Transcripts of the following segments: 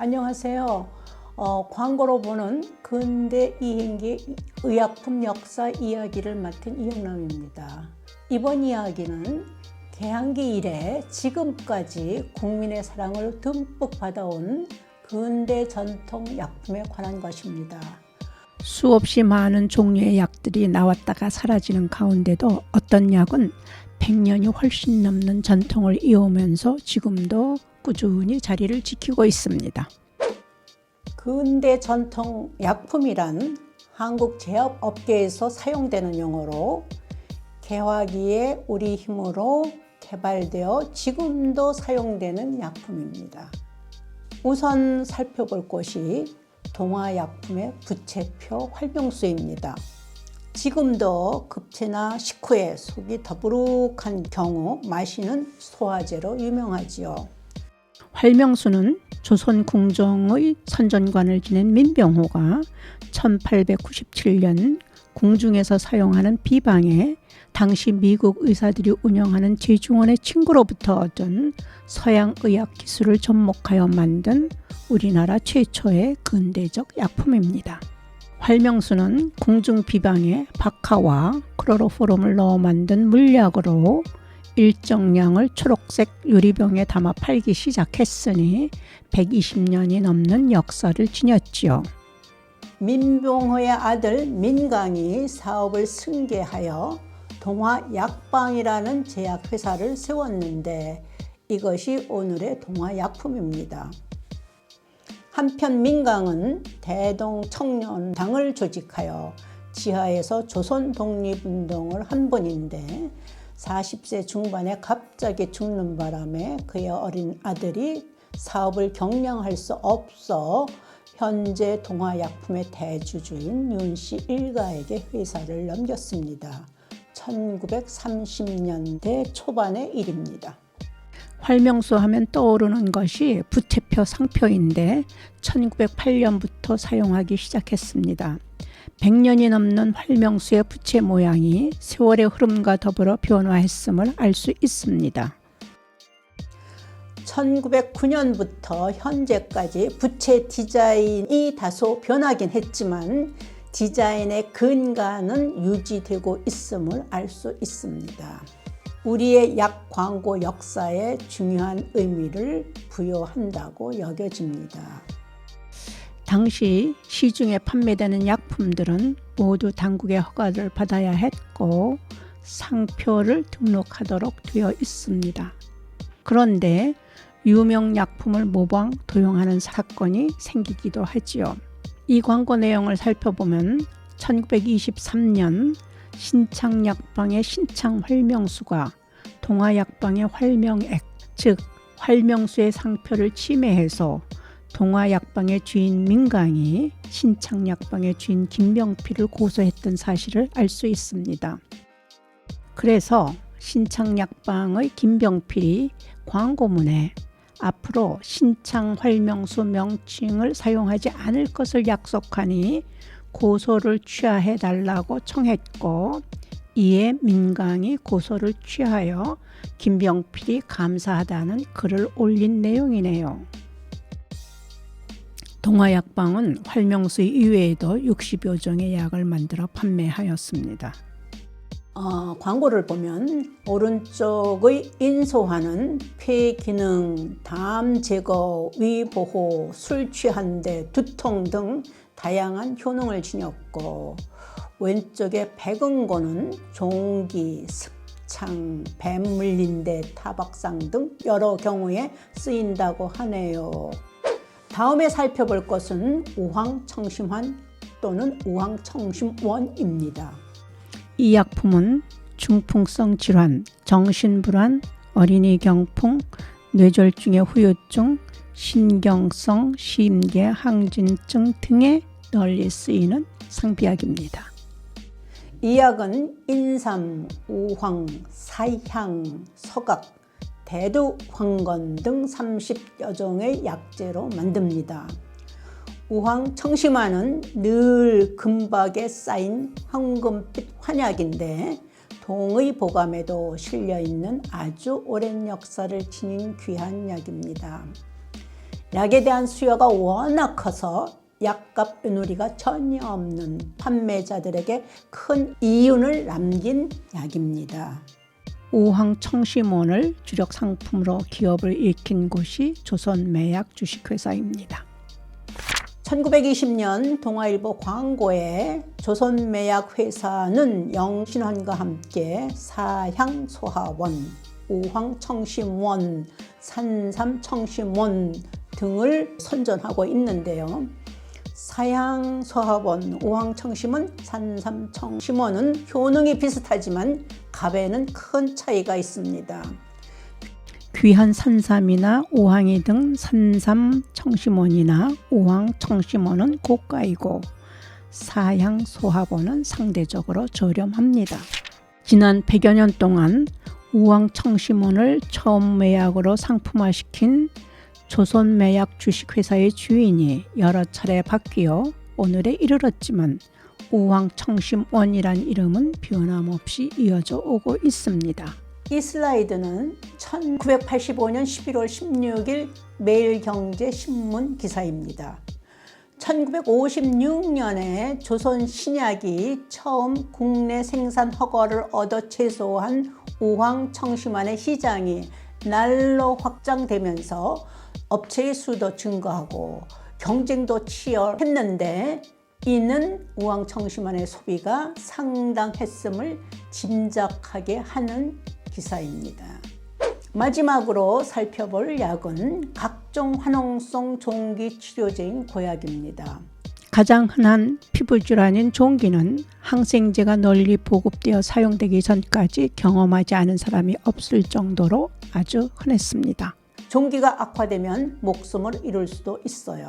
안녕하세요. 광고로 보는 근대 이행기 의약품 역사 이야기를 맡은 이영남입니다. 이번 이야기는 개항기 이래 지금까지 국민의 사랑을 듬뿍 받아온 근대 전통 약품에 관한 것입니다. 수없이 많은 종류의 약들이 나왔다가 사라지는 가운데도 어떤 약은 100년이 훨씬 넘는 전통을 이어오면서 지금도 꾸준히 자리를 지키고 있습니다. 근대 전통 약품이란 한국 제약업계에서 사용되는 용어로 개화기에 우리 힘으로 개발되어 지금도 사용되는 약품입니다. 우선 살펴볼 것이 동화약품의 부채표 활명수입니다. 지금도 급체나 식후에 속이 더부룩한 경우 마시는 소화제로 유명하지요. 활명수는 조선 궁정의 선전관을 지낸 민병호가 1897년 궁중에서 사용하는 비방에 당시 미국 의사들이 운영하는 제중원의 친구로부터 얻은 서양 의학 기술을 접목하여 만든 우리나라 최초의 근대적 약품입니다. 활명수는 궁중 비방에 박하와 클로로포름을 넣어 만든 물약으로 일정량을 초록색 유리병에 담아 팔기 시작했으니 120년이 넘는 역사를 지녔지요. 민병호의 아들 민강이 사업을 승계하여 동화약방이라는 제약회사를 세웠는데 이것이 오늘의 동화약품입니다. 한편 민강은 대동청년당을 조직하여 지하에서 조선 독립운동을 한 번인데 40세 중반에 갑자기 죽는 바람에 그의 어린 아들이 사업을 경영할 수 없어 현재 동화약품의 대주주인 윤씨 일가에게 회사를 넘겼습니다. 1930년대 초반의 일입니다. 활명수 하면 떠오르는 것이 부채표 상표인데 1908년부터 사용하기 시작했습니다. 100년이 넘는 활명수의 부채 모양이 세월의 흐름과 더불어 변화했음을 알 수 있습니다. 1909년부터 현재까지 부채 디자인이 다소 변하긴 했지만 디자인의 근간은 유지되고 있음을 알 수 있습니다. 우리의 약 광고 역사에 중요한 의미를 부여한다고 여겨집니다. 당시 시중에 판매되는 약품들은 모두 당국의 허가를 받아야 했고 상표를 등록하도록 되어 있습니다. 그런데 유명 약품을 모방, 도용하는 사건이 생기기도 하지요. 이 광고 내용을 살펴보면 1923년 신창약방의 신창활명수가 동화약방의 활명액, 즉 활명수의 상표를 침해해서 동화약방의 주인 민강이 신창약방의 주인 김병필을 고소했던 사실을 알 수 있습니다. 그래서 신창약방의 김병필이 광고문에 앞으로 신창활명수 명칭을 사용하지 않을 것을 약속하니 고소를 취하해 달라고 청했고 이에 민강이 고소를 취하여 김병필이 감사하다는 글을 올린 내용이네요. 동화약방은 활명수 이외에도 60여 종의 약을 만들어 판매하였습니다. 광고를 보면 오른쪽의 인소화는 폐 기능, 담 제거, 위 보호, 술 취한데, 두통 등 다양한 효능을 지녔고 왼쪽의 백은고는 종기, 습창, 뱀 물린 데, 타박상 등 여러 경우에 쓰인다고 하네요. 다음에 살펴볼 것은 우황청심환 또는 우황청심원입니다. 이 약품은 중풍성 질환, 정신불안, 어린이 경풍, 뇌졸중의 후유증, 신경성 심계 항진증 등에 널리 쓰이는 상비약입니다. 이 약은 인삼, 우황, 사향, 서각, 대두황건 등 30여 종의 약재로 만듭니다. 우황청심환은 늘 금박에 쌓인 황금빛 환약인데 동의 보감에도 실려있는 아주 오랜 역사를 지닌 귀한 약입니다. 약에 대한 수요가 워낙 커서 약값 은우리가 전혀 없는 판매자들에게 큰 이윤을 남긴 약입니다. 우황청심원을 주력 상품으로 기업을 일으킨 곳이 조선매약 주식회사입니다. 1920년 동아일보 광고에 조선매약 회사는 영신환과 함께 사향소하원, 우황청심원, 산삼청심원 등을 선전하고 있는데요. 사향소하원, 우황청심원, 산삼청심원은 효능이 비슷하지만 값에는 큰 차이가 있습니다. 귀한 산삼이나 오황이 등 산삼청심원이나 오황청심원은 고가이고 사향소하원은 상대적으로 저렴합니다. 지난 100여 년 동안 우황청심원을 처음 매약으로 상품화시킨 조선매약 주식회사의 주인이 여러 차례 바뀌어 오늘에 이르렀지만 우황청심원이란 이름은 변함없이 이어져 오고 있습니다. 이 슬라이드는 1985년 11월 16일 매일경제신문 기사입니다. 1956년에 조선신약이 처음 국내 생산 허가를 얻어 제소한 우황청심원의 시장이 날로 확장되면서 업체의 수도 증가하고 경쟁도 치열했는데 이는 우황청심원의 소비가 상당했음을 짐작하게 하는 기사입니다. 마지막으로 살펴볼 약은 각종 화농성 종기 치료제인 고약입니다. 가장 흔한 피부질환인 종기는 항생제가 널리 보급되어 사용되기 전까지 경험하지 않은 사람이 없을 정도로 아주 흔했습니다. 종기가 악화되면 목숨을 잃을 수도 있어요.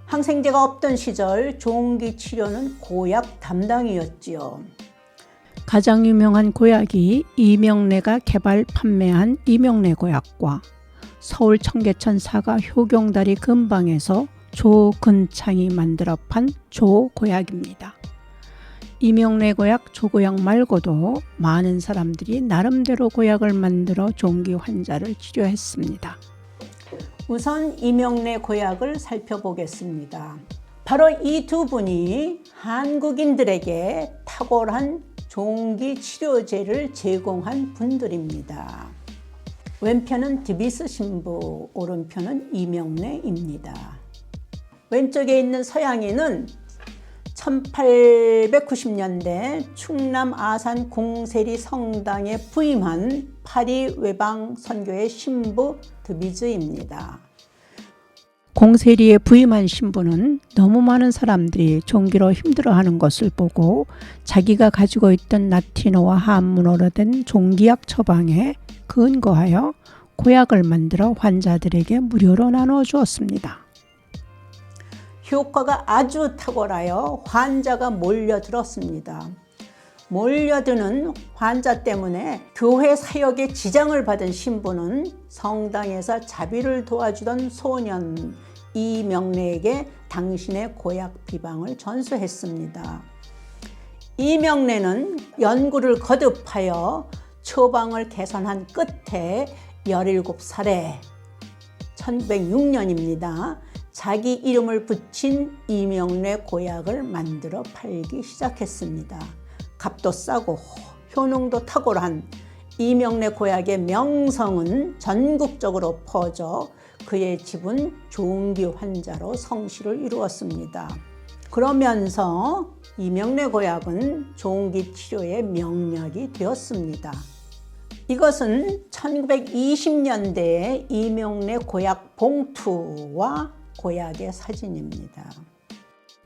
항생제가 없던 시절 종기 치료는 고약 담당이었지요. 가장 유명한 고약이 이명래가 개발 판매한 이명래 고약과 서울 청계천 사가 효경다리 근방에서 조근창이 만들어 판 조고약입니다. 이명래 고약, 조고약 말고도 많은 사람들이 나름대로 고약을 만들어 종기 환자를 치료했습니다. 우선 이명래 고약을 살펴보겠습니다. 바로 이 두 분이 한국인들에게 탁월한 종기 치료제를 제공한 분들입니다. 왼편은 드비스 신부, 오른편은 이명래입니다. 왼쪽에 있는 서양인은 1890년대 충남 아산 공세리 성당에 부임한 파리 외방 선교의 신부 드비즈입니다. 공세리에 부임한 신부는 너무 많은 사람들이 종기로 힘들어하는 것을 보고 자기가 가지고 있던 라틴어와 한문어로 된 종기약 처방에 근거하여 고약을 만들어 환자들에게 무료로 나누어 주었습니다. 효과가 아주 탁월하여 환자가 몰려들었습니다. 몰려드는 환자 때문에 교회 사역에 지장을 받은 신부는 성당에서 자비를 도와주던 소년 이명래에게 당신의 고약 비방을 전수했습니다. 이명래는 연구를 거듭하여 처방을 개선한 끝에 17살에 1906년입니다. 자기 이름을 붙인 이명래 고약을 만들어 팔기 시작했습니다. 값도 싸고 효능도 탁월한 이명래 고약의 명성은 전국적으로 퍼져 그의 집은 종기 환자로 성시를 이루었습니다. 그러면서 이명래 고약은 종기 치료의 명약이 되었습니다. 이것은 1920년대의 이명래 고약 봉투와 고약의 사진입니다.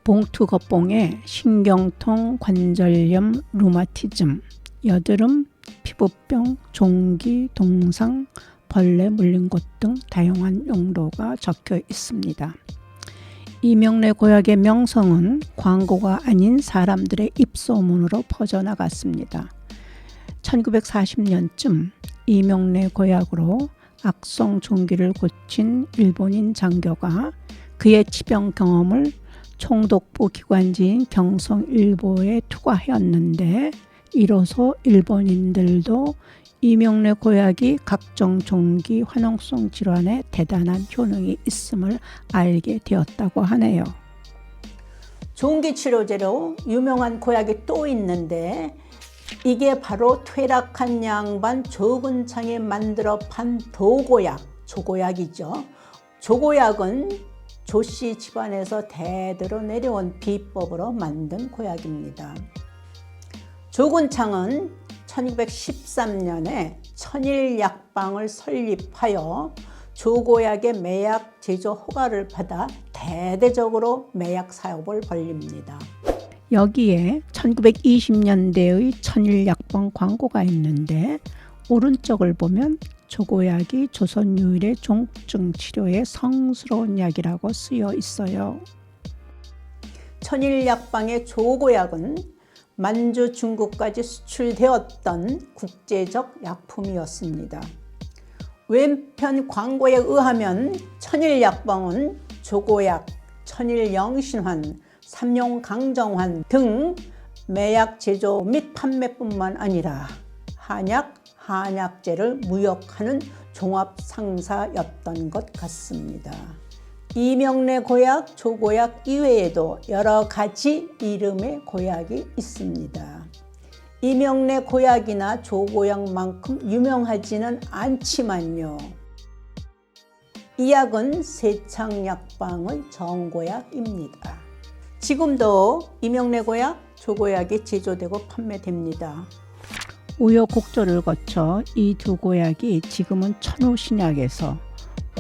봉투 겉봉에 신경통, 관절염, 루마티즘, 여드름, 피부병, 종기, 동상, 벌레 물린 곳 등 다양한 용도가 적혀 있습니다. 이명래 고약의 명성은 광고가 아닌 사람들의 입소문으로 퍼져나갔습니다. 1940년쯤 이명래 고약으로 악성 종기를 고친 일본인 장교가 그의 치병 경험을 총독부 기관지인 경성일보에 투과하였는데 이로써 일본인들도 이명래 고약이 각종 종기 화농성 질환에 대단한 효능이 있음을 알게 되었다고 하네요. 종기 치료제로 유명한 고약이 또 있는데 이게 바로 퇴락한 양반 조근창이 만들어 판 도고약, 조고약이죠. 조고약은 조씨 집안에서 대대로 내려온 비법으로 만든 고약입니다. 조근창은 1213년에 천일약방을 설립하여 조고약의 매약 제조 허가를 받아 대대적으로 매약 사업을 벌립니다. 여기에 1920년대의 천일약방 광고가 있는데 오른쪽을 보면 조고약이 조선 유일의 종증 치료에 성스러운 약이라고 쓰여 있어요. 천일약방의 조고약은 만주 중국까지 수출되었던 국제적 약품이었습니다. 왼편 광고에 의하면 천일약방은 조고약, 천일영신환, 삼룡강정환 등 매약 제조 및 판매뿐만 아니라 한약, 한약재를 무역하는 종합상사였던 것 같습니다. 이명래 고약, 조고약 이외에도 여러 가지 이름의 고약이 있습니다. 이명래 고약이나 조고약만큼 유명하지는 않지만요. 이 약은 세창약방의 정고약입니다. 지금도 이명래 고약, 조고약이 제조되고 판매됩니다. 우여곡절을 거쳐 이 두 고약이 지금은 천우신약에서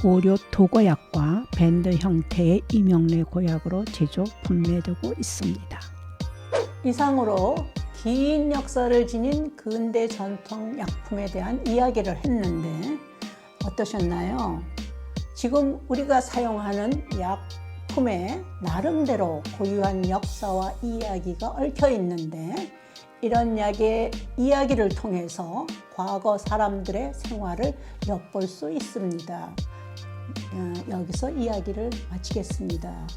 고려 도고약과 밴드 형태의 이명래 고약으로 제조 판매되고 있습니다. 이상으로 긴 역사를 지닌 근대 전통 약품에 대한 이야기를 했는데 어떠셨나요? 지금 우리가 사용하는 약품에 나름대로 고유한 역사와 이야기가 얽혀 있는데 이런 약의 이야기를 통해서 과거 사람들의 생활을 엿볼 수 있습니다. 여기서 이야기를 마치겠습니다.